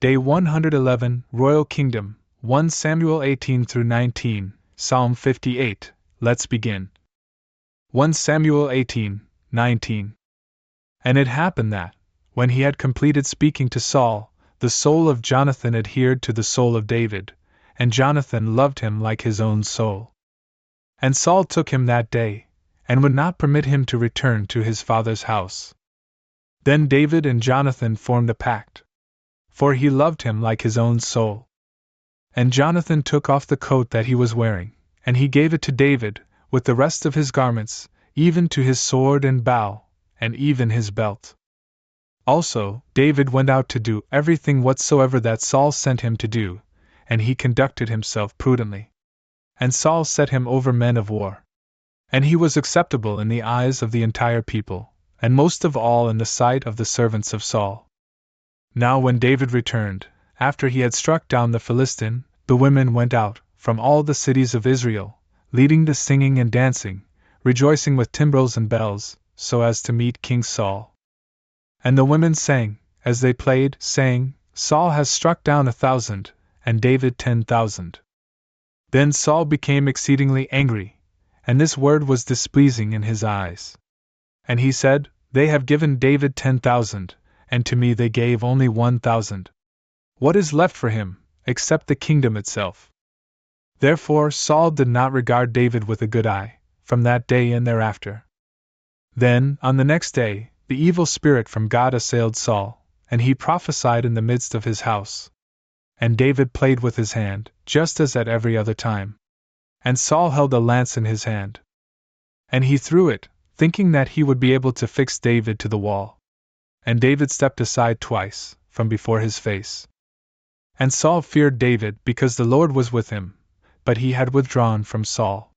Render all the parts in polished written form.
Day 111, Royal Kingdom, 1 Samuel 18-19, Psalm 58. Let's begin. 1 Samuel 18:19. And it happened that, when he had completed speaking to Saul, the soul of Jonathan adhered to the soul of David, and Jonathan loved him like his own soul. And Saul took him that day, and would not permit him to return to his father's house. Then David and Jonathan formed a pact, for he loved him like his own soul. And Jonathan took off the coat that he was wearing, and he gave it to David, with the rest of his garments, even to his sword and bow, and even his belt. Also, David went out to do everything whatsoever that Saul sent him to do, and he conducted himself prudently. And Saul set him over men of war. And he was acceptable in the eyes of the entire people, and most of all in the sight of the servants of Saul. Now when David returned, after he had struck down the Philistine, the women went out, from all the cities of Israel, leading the singing and dancing, rejoicing with timbrels and bells, so as to meet King Saul. And the women sang, as they played, saying, Saul has struck down 1,000, and David 10,000. Then Saul became exceedingly angry, and this word was displeasing in his eyes. And he said, They have given David 10,000, and to me they gave only 1,000. What is left for him, except the kingdom itself? Therefore Saul did not regard David with a good eye, from that day and thereafter. Then, on the next day, the evil spirit from God assailed Saul, and he prophesied in the midst of his house. And David played with his hand, just as at every other time. And Saul held a lance in his hand. And he threw it, thinking that he would be able to fix David to the wall. And David stepped aside twice, from before his face. And Saul feared David because the Lord was with him, but he had withdrawn from Saul.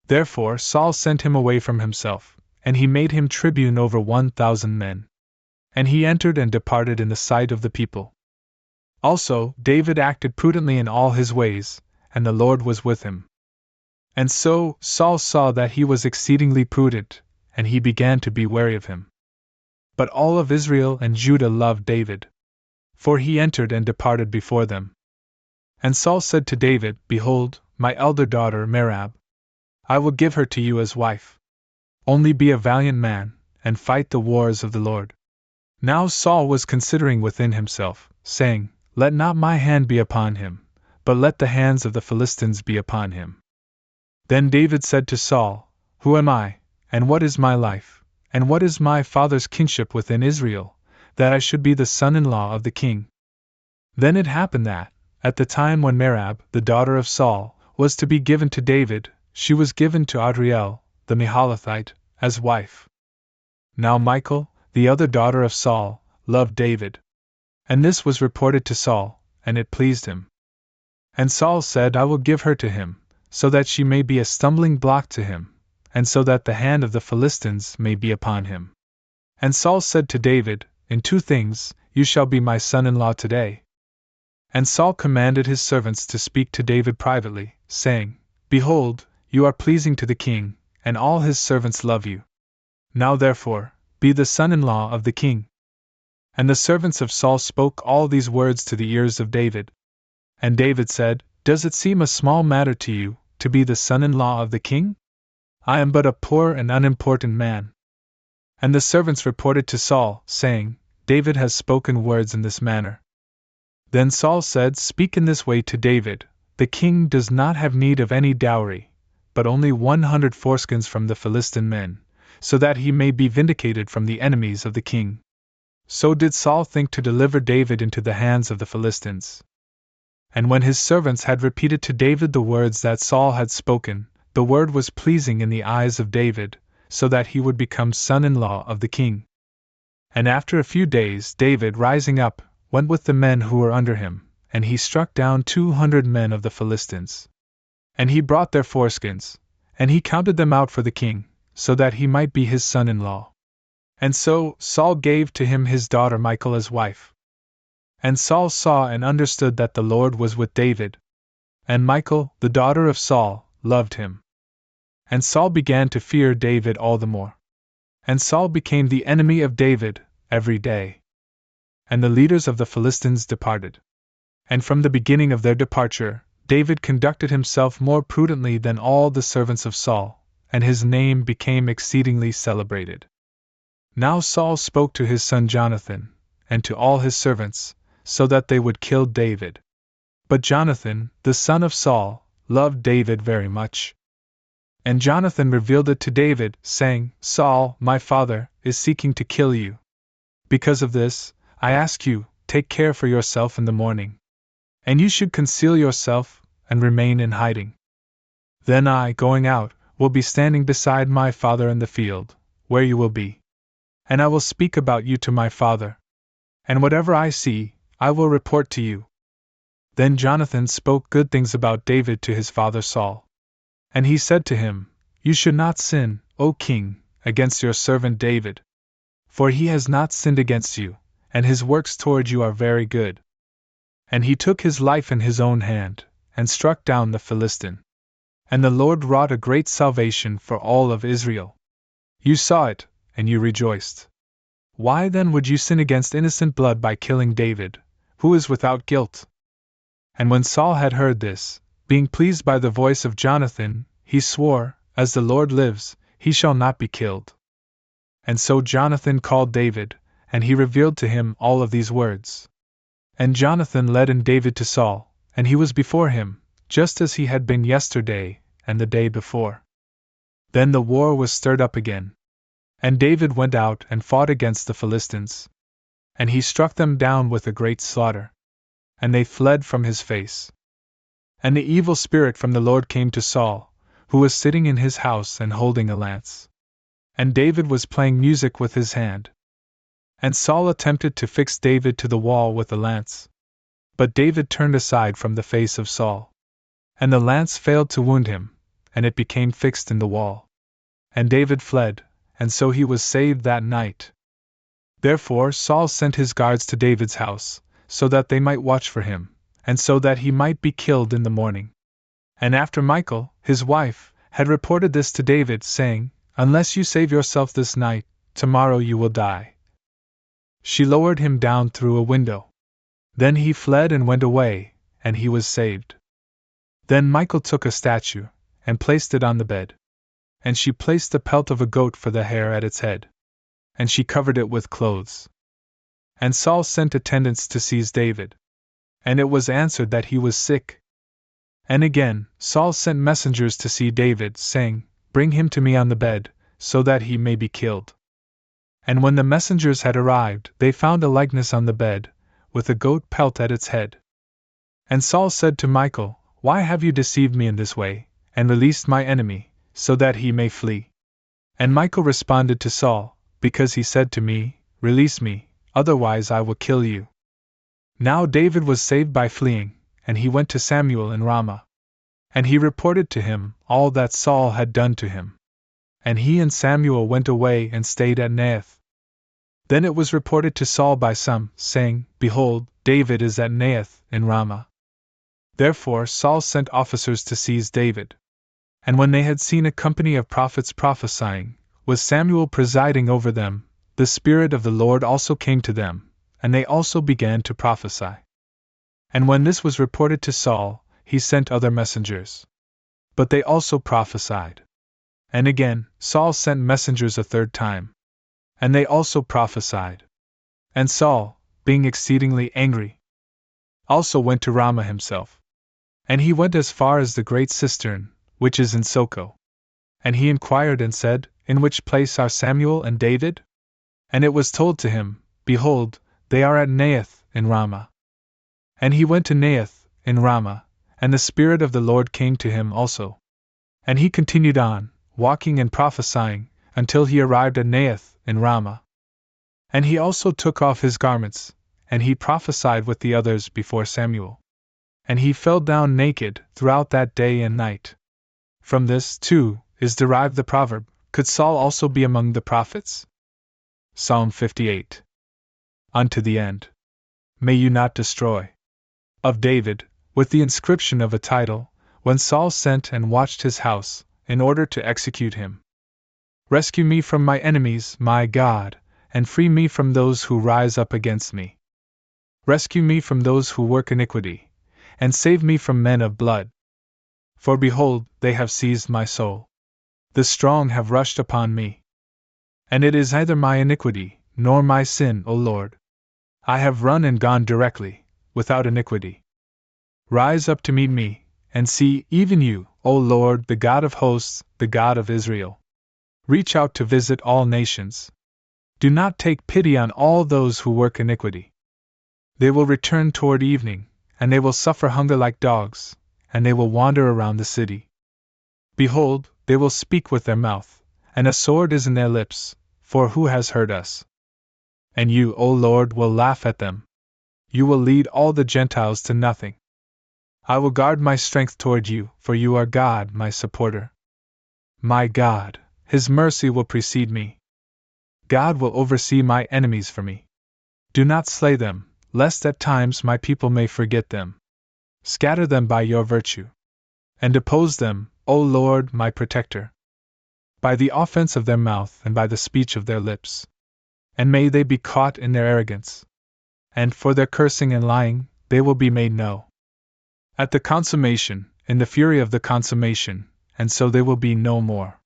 Therefore Saul sent him away from himself, and he made him tribune over 1,000 men. And he entered and departed in the sight of the people. Also, David acted prudently in all his ways, and the Lord was with him. And so, Saul saw that he was exceedingly prudent, and he began to be wary of him. But all of Israel and Judah loved David, for he entered and departed before them. And Saul said to David, Behold, my elder daughter Merab. I will give her to you as wife. Only be a valiant man, and fight the wars of the Lord. Now Saul was considering within himself, saying, Let not my hand be upon him, but let the hands of the Philistines be upon him. Then David said to Saul, Who am I, and what is my life, and what is my father's kingship within Israel, that I should be the son-in-law of the king? Then it happened that, at the time when Merab, the daughter of Saul, was to be given to David, she was given to Adriel, the Meholathite, as wife. Now Michal, the other daughter of Saul, loved David. And this was reported to Saul, and it pleased him. And Saul said, I will give her to him, so that she may be a stumbling block to him, and so that the hand of the Philistines may be upon him. And Saul said to David, In 2 things, you shall be my son-in-law today. And Saul commanded his servants to speak to David privately, saying, Behold, you are pleasing to the king, and all his servants love you. Now therefore, be the son-in-law of the king. And the servants of Saul spoke all these words to the ears of David. And David said, Does it seem a small matter to you, to be the son-in-law of the king? I am but a poor and unimportant man. And the servants reported to Saul, saying, David has spoken words in this manner. Then Saul said, Speak in this way to David, The king does not have need of any dowry, but only 100 foreskins from the Philistine men, so that he may be vindicated from the enemies of the king. So did Saul think to deliver David into the hands of the Philistines. And when his servants had repeated to David the words that Saul had spoken, the word was pleasing in the eyes of David, so that he would become son-in-law of the king. And after a few days David, rising up, went with the men who were under him, and he struck down 200 men of the Philistines. And he brought their foreskins, and he counted them out for the king, so that he might be his son-in-law. And so Saul gave to him his daughter Michal as wife. And Saul saw and understood that the Lord was with David. And Michal, the daughter of Saul, loved him. And Saul began to fear David all the more. And Saul became the enemy of David every day. and the leaders of the Philistines departed. And from the beginning of their departure, David conducted himself more prudently than all the servants of Saul, and his name became exceedingly celebrated. Now Saul spoke to his son Jonathan, and to all his servants, so that they would kill David. But Jonathan, the son of Saul, loved David very much. And Jonathan revealed it to David, saying, Saul, my father, is seeking to kill you. Because of this, I ask you, take care for yourself in the morning. And you should conceal yourself, and remain in hiding. Then I, going out, will be standing beside my father in the field, where you will be. And I will speak about you to my father. And whatever I see, I will report to you. Then Jonathan spoke good things about David to his father Saul. And he said to him, You should not sin, O king, against your servant David. For he has not sinned against you, and his works toward you are very good. And he took his life in his own hand, and struck down the Philistine. And the Lord wrought a great salvation for all of Israel. You saw it, and you rejoiced. Why then would you sin against innocent blood by killing David, who is without guilt? And when Saul had heard this, being pleased by the voice of Jonathan, he swore, As the Lord lives, he shall not be killed. And so Jonathan called David, and he revealed to him all of these words. And Jonathan led in David to Saul, and he was before him, just as he had been yesterday and the day before. Then the war was stirred up again. And David went out and fought against the Philistines. And he struck them down with a great slaughter. And they fled from his face. And the evil spirit from the Lord came to Saul, who was sitting in his house and holding a lance. And David was playing music with his hand. And Saul attempted to fix David to the wall with the lance. But David turned aside from the face of Saul. And the lance failed to wound him, and it became fixed in the wall. And David fled, and so he was saved that night. Therefore Saul sent his guards to David's house, so that they might watch for him, and so that he might be killed in the morning. And after Michal, his wife, had reported this to David, saying, Unless you save yourself this night, tomorrow you will die, she lowered him down through a window. Then he fled and went away, and he was saved. Then Michal took a statue, and placed it on the bed. And she placed the pelt of a goat for the hair at its head. And she covered it with clothes. And Saul sent attendants to seize David. And it was answered that he was sick. And again, Saul sent messengers to see David, saying, Bring him to me on the bed, so that he may be killed. And when the messengers had arrived, they found a likeness on the bed, with a goat pelt at its head. And Saul said to Michal, Why have you deceived me in this way, and released my enemy, so that he may flee? And Michal responded to Saul, Because he said to me, Release me, otherwise I will kill you. Now David was saved by fleeing, and he went to Samuel in Ramah. And he reported to him all that Saul had done to him. And he and Samuel went away and stayed at Naioth. Then it was reported to Saul by some, saying, Behold, David is at Naioth in Ramah. Therefore Saul sent officers to seize David. And when they had seen a company of prophets prophesying, with Samuel presiding over them, the Spirit of the Lord also came to them, and they also began to prophesy. And when this was reported to Saul, he sent other messengers. But they also prophesied. And again, Saul sent messengers a third time. And they also prophesied. And Saul, being exceedingly angry, also went to Ramah himself. And he went as far as the great cistern, which is in Soko. And he inquired and said, In which place are Samuel and David? And it was told to him, Behold, they are at Naioth in Ramah. And he went to Naioth in Ramah, and the Spirit of the Lord came to him also. And he continued on, walking and prophesying, until he arrived at Naioth in Ramah. And he also took off his garments, and he prophesied with the others before Samuel. And he fell down naked throughout that day and night. From this, too, is derived the proverb, Could Saul also be among the prophets? Psalm 58. Unto the end. May you not destroy. Of David, with the inscription of a title, when Saul sent and watched his house, in order to execute him. Rescue me from my enemies, my God, and free me from those who rise up against me. Rescue me from those who work iniquity, and save me from men of blood. For behold, they have seized my soul. The strong have rushed upon me. And it is neither my iniquity, nor my sin, O Lord. I have run and gone directly, without iniquity. Rise up to meet me, and see, even you, O Lord, the God of hosts, the God of Israel. Reach out to visit all nations. Do not take pity on all those who work iniquity. They will return toward evening, and they will suffer hunger like dogs, and they will wander around the city. Behold, they will speak with their mouth, and a sword is in their lips, for who has heard us? And you, O Lord, will laugh at them. You will lead all the Gentiles to nothing. I will guard my strength toward you, for you are God, my supporter. My God, His mercy will precede me. God will oversee my enemies for me. Do not slay them, lest at times my people may forget them. Scatter them by your virtue. And oppose them, O Lord, my protector. By the offense of their mouth and by the speech of their lips. And may they be caught in their arrogance. And for their cursing and lying, they will be made know. At the consummation, in the fury of the consummation, and so they will be no more.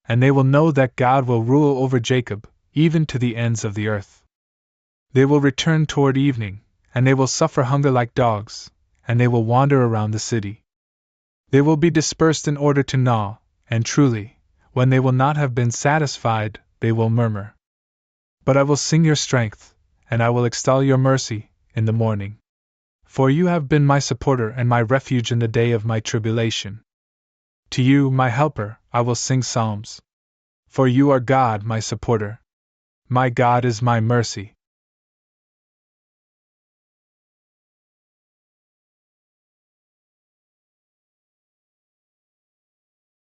And they will know that God will rule over Jacob, even to the ends of the earth. They will return toward evening, and they will suffer hunger like dogs, and they will wander around the city. They will be dispersed in order to gnaw, and truly, when they will not have been satisfied, they will murmur. But I will sing your strength, and I will extol your mercy, in the morning. For you have been my supporter and my refuge in the day of my tribulation. To you, my helper, I will sing psalms. For you are God, my supporter. My God is my mercy.